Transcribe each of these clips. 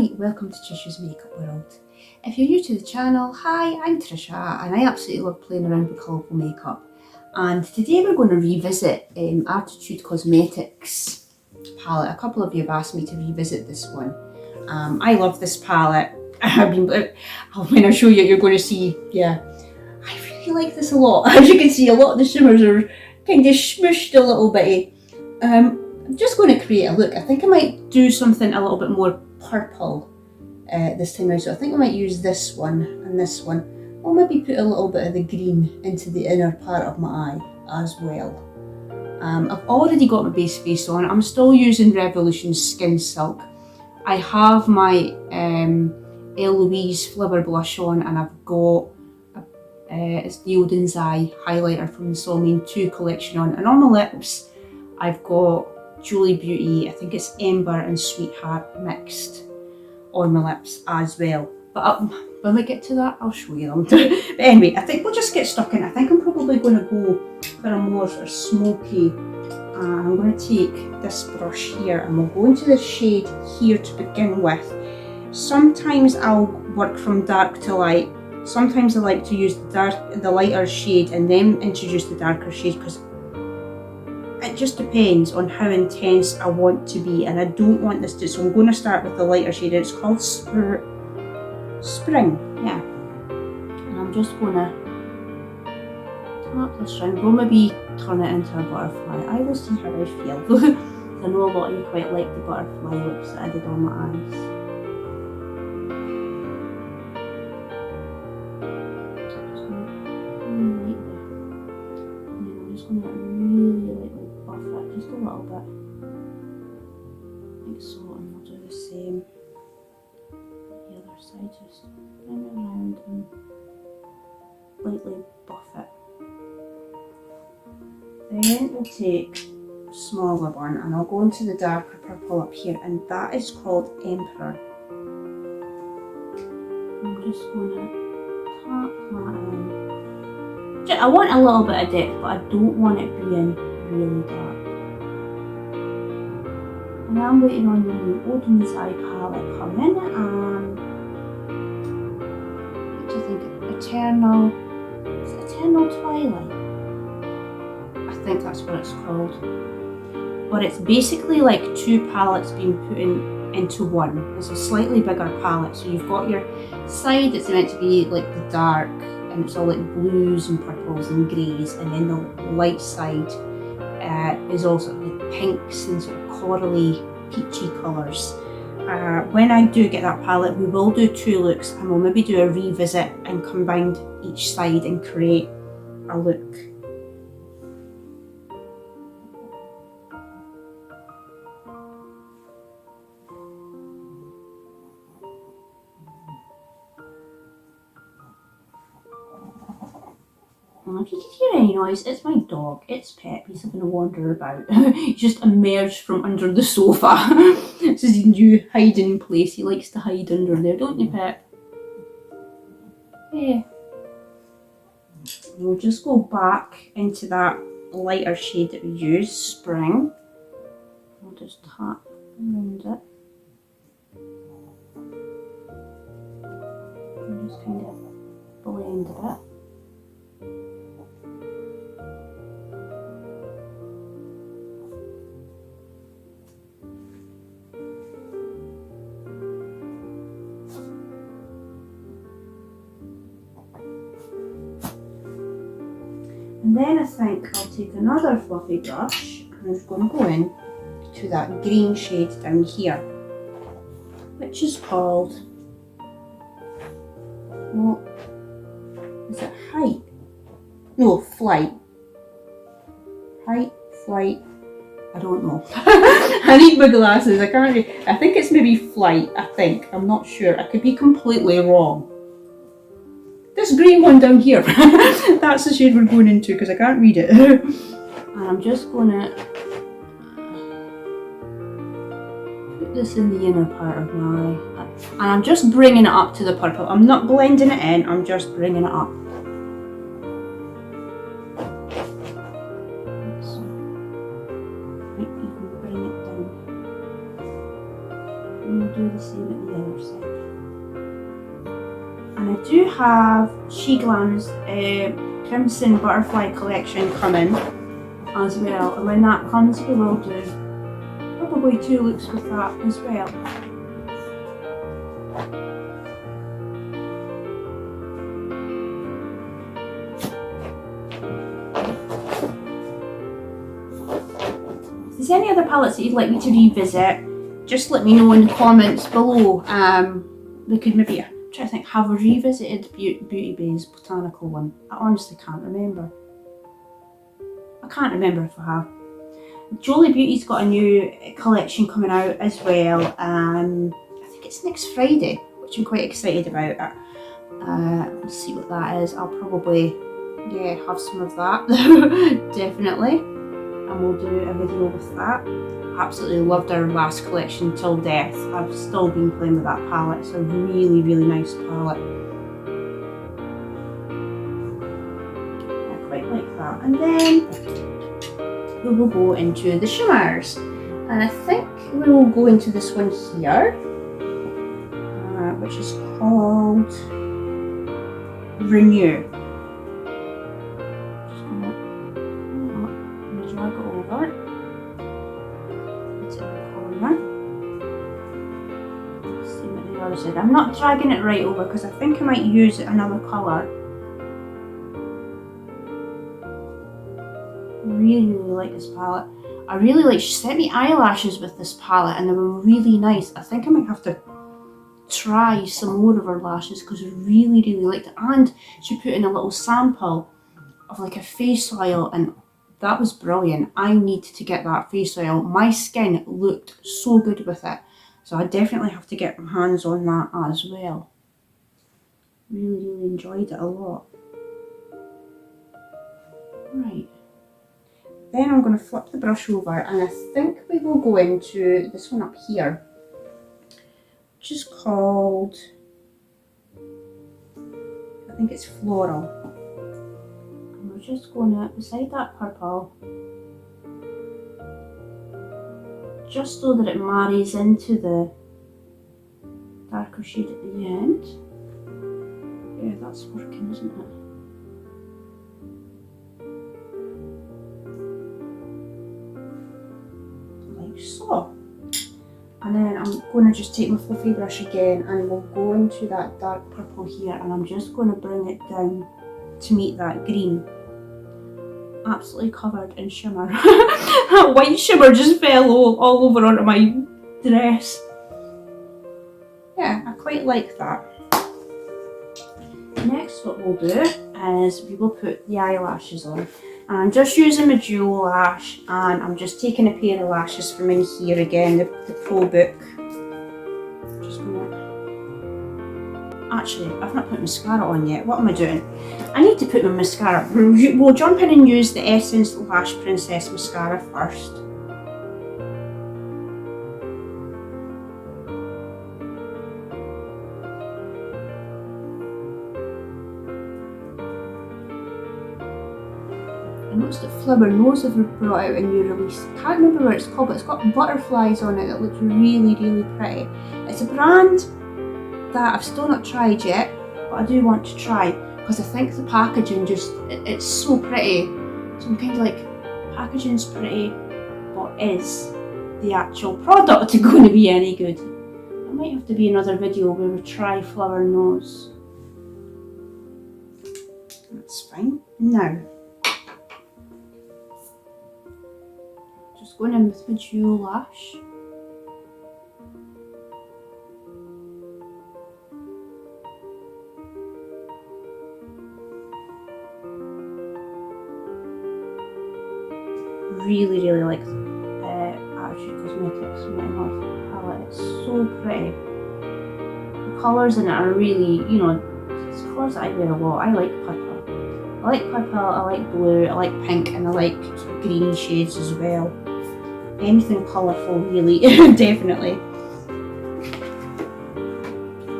Hi, welcome to Tricia's Makeup World. If you're new to the channel, hi, I'm Tricia and I absolutely love playing around with colourful makeup. And today we're going to revisit Arttitude Cosmetics palette. A couple of you have asked me to revisit this one. I love this palette. When I show you, you're going to see, yeah, I really like this a lot. As you can see, a lot of the shimmers are kind of smooshed a little bit. I'm just going to create a look. I think I might do something a little bit more purple this time out. So I think I might use this one and this one. I'll maybe put a little bit of the green into the inner part of my eye as well. I've already got my base face on. I'm still using Revolution Skin Silk. I have my Eloise Flower Blush on, and I've got it's the Odin's Eye highlighter from the Solmane 2 collection on. And on my lips, I've got Julie Beauty, I think it's Ember and Sweetheart mixed on my lips as well. But when we get to that, I'll show you them. But anyway, I think we'll just get stuck in. I think I'm probably going to go for a more sort of smoky. I'm going to take this brush here and we'll go into the shade here to begin with. Sometimes I'll work from dark to light. Sometimes I like to use the lighter shade and then introduce the darker shade, because it just depends on how intense I want to be, and I don't want this to, so I'm going to start with the lighter shade. It's called Spring, yeah. And I'm just going to tap this round. We'll maybe turn it into a butterfly. I will see how I feel. I know a lot of you quite like the butterfly lips that I did on my eyes. I'm just going to really lightly buff it just a little bit, like so, and I'll do the same the other side. Just bring it around and lightly buff it. Then we'll take a smaller one and I'll go into the darker purple up here, and that is called Emperor. I'm just going to tap that in. I want a little bit of depth, but I don't want it being really dark. And I'm waiting on the new Odin's Eye palette coming, which I think Eternal Twilight? I think that's what it's called. But it's basically like two palettes being put into one. It's a slightly bigger palette, so you've got your side that's meant to be like the dark, and it's all like blues and purples and greys, and then the light side is also like pinks and sort of corally, peachy colours. When I do get that palette, we will do two looks, and we'll maybe do a revisit and combine each side and create a look. If you can hear any noise, it's my dog. It's Pep. He's having a wander about. He just emerged from under the sofa. This is his new hiding place. He likes to hide under there, don't you, Pep? Yeah. We'll just go back into that lighter shade that we used, Spring. I'll just tap around it. And just kind of blend a bit. And then I think I'll take another fluffy brush and I'm going to go in to that green shade down here, which is called, what is it, Height? No, Flight. Height, Flight, I don't know. I need my glasses, I can't read. I think it's maybe Flight, I'm not sure. I could be completely wrong. This green one down here, that's the shade we're going into because I can't read it. And I'm just going to put this in the inner part of my eye. And I'm just bringing it up to the purple. I'm not blending it in, I'm just bringing it up. So, might even bring it down. And we'll do the same at the other have She Glam's Crimson Butterfly collection coming as well, and when that comes we will do probably 2 looks with that as well. If there's any other palettes that you'd like me to revisit, just let me know in the comments below. We could maybe, I'm trying to think, have we revisited Beauty Bay's botanical one? I honestly can't remember. I can't remember if I have. Jolie Beauty's got a new collection coming out as well. I think it's next Friday, which I'm quite excited about. Let's see what that is. I'll probably, yeah, have some of that, definitely. And we'll do a video with that. Absolutely loved our last collection till death. I've still been playing with that palette. It's a really, really nice palette. I quite like that. And then we will go into the shimmers. And I think we will go into this one here, which is called Renew. Just gonna drag it over. See what the other side. I'm not dragging it right over because I think I might use another colour. Really like this palette. I really like, she sent me eyelashes with this palette and they were really nice. I think I might have to try some more of her lashes because I really, really liked it. And she put in a little sample of like a face oil and that was brilliant. I need to get that face oil. My skin looked so good with it. So I definitely have to get my hands on that as well. Really, really enjoyed it a lot. Right. Then I'm going to flip the brush over and I think we will go into this one up here, which is called, I think it's Floral. And we're just going to, beside that purple, just so that it marries into the darker shade at the end. Yeah, that's working, isn't it? Like so. And then I'm going to just take my fluffy brush again and we'll go into that dark purple here and I'm just going to bring it down to meet that green. Absolutely covered in shimmer. That white shimmer just fell all over onto my dress. Yeah, I quite like that. Next what we'll do is we will put the eyelashes on. And I'm just using my dual lash and I'm just taking a pair of lashes from in here again, the Pro Book. Just gonna... Actually, I've not put mascara on yet. What am I doing? I need to put my mascara. We'll jump in and use the Essence Lash Princess mascara first. I noticed that Flibber Nose have brought out a new release. I can't remember what it's called, but it's got butterflies on it that look really, really pretty. It's a brand that I've still not tried yet, but I do want to try because I think the packaging just, it's so pretty. So I'm kind of like, packaging's pretty, but is the actual product going to be any good? It might have to be another video where we try Flibber Nose. That's fine. Now, just going in with my dual lash. Really, really like Arttitude Cosmetics Metapmorph palette. It's so pretty. The colours in it are really, you know, it's colours that I wear a lot. I like purple. I like purple, I like blue, I like pink, and I like sort of green shades as well. Anything colourful, really, definitely.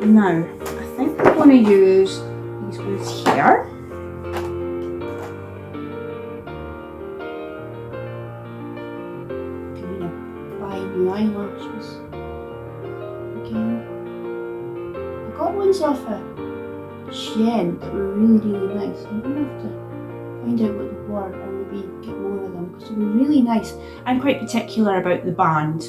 Now, I think I'm going to use these ones here. New eyelashes again. I got ones off a Shed. comment that were really nice. I'm going to have to find out what they were and maybe get more of them because they were really nice. I'm quite particular about the band.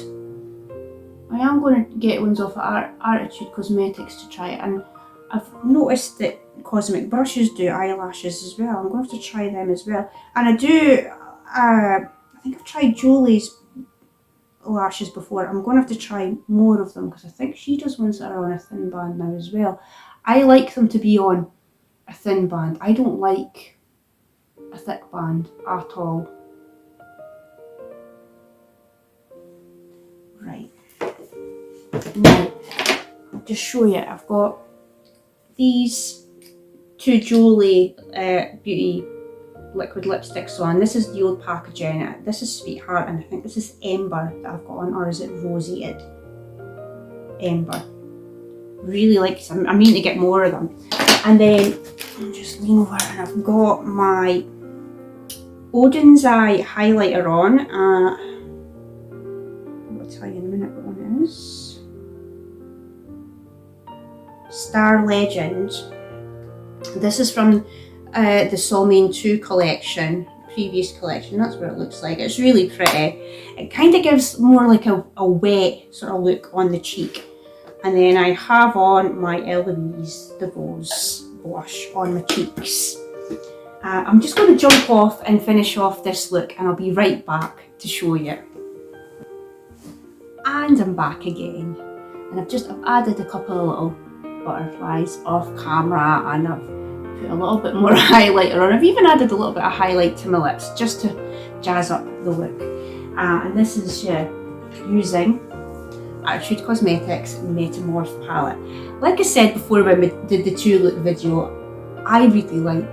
I am going to get ones off of Arttitude Cosmetics to try it, and I've noticed that Cosmic Brushes do eyelashes as well. I'm going to have to try them as well. And I do, I think I've tried Jolie's lashes before. I'm going to have to try more of them because I think she does ones that are on a thin band now as well. I like them to be on a thin band. I don't like a thick band at all. Right. Now, I'll just show you. I've got these two Jolie Beauty liquid lipsticks on. This is the old packaging. This is Sweetheart, and I think this is Ember that I've got on, or is it Roseated? Ember. Really like some. I mean to get more of them. And then I'll just lean over and I've got my Odin's Eye highlighter on. I'll tell you in a minute what one is. Star Legend. This is from the Soulmane 2 collection, previous collection. That's what it looks like. It's really pretty. It kind of gives more like a wet sort of look on the cheek. And then I have on my Eloise DeVos blush on my cheeks. I'm just going to jump off and finish off this look, and I'll be right back to show you. And I'm back again. And I've added a couple of little butterflies off camera, and I've put a little bit more highlighter on. I've even added a little bit of highlight to my lips just to jazz up the look. And this is using Arttitude Cosmetics Metapmorph palette. Like I said before when we did the 2-look video, I really like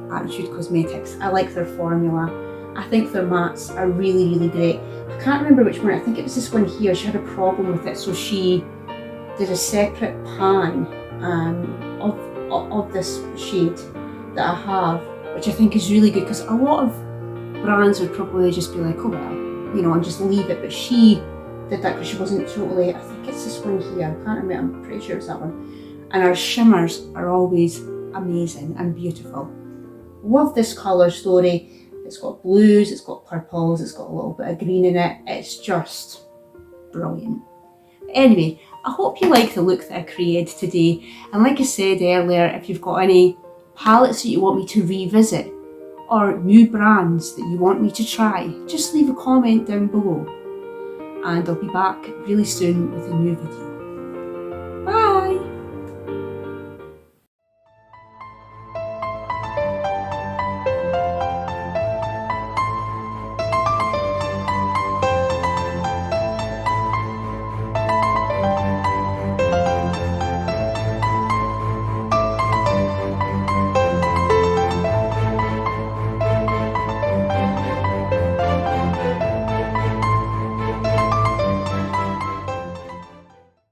Arttitude Cosmetics. I like their formula. I think their mattes are really great. I can't remember which one. I think it was this one here. She had a problem with it, so she did a separate pan of this shade that I have, which I think is really good, because a lot of brands would probably just be like, oh well, you know, and just leave it, but she did that because she wasn't totally, I think it's this one here, I can't remember, I'm pretty sure it's that one. And our shimmers are always amazing and beautiful. Love this colour story. It's got blues, it's got purples, it's got a little bit of green in it. It's just brilliant. Anyway, I hope you like the look that I created today. And like I said earlier, if you've got any palettes that you want me to revisit or new brands that you want me to try, just leave a comment down below. And I'll be back really soon with a new video.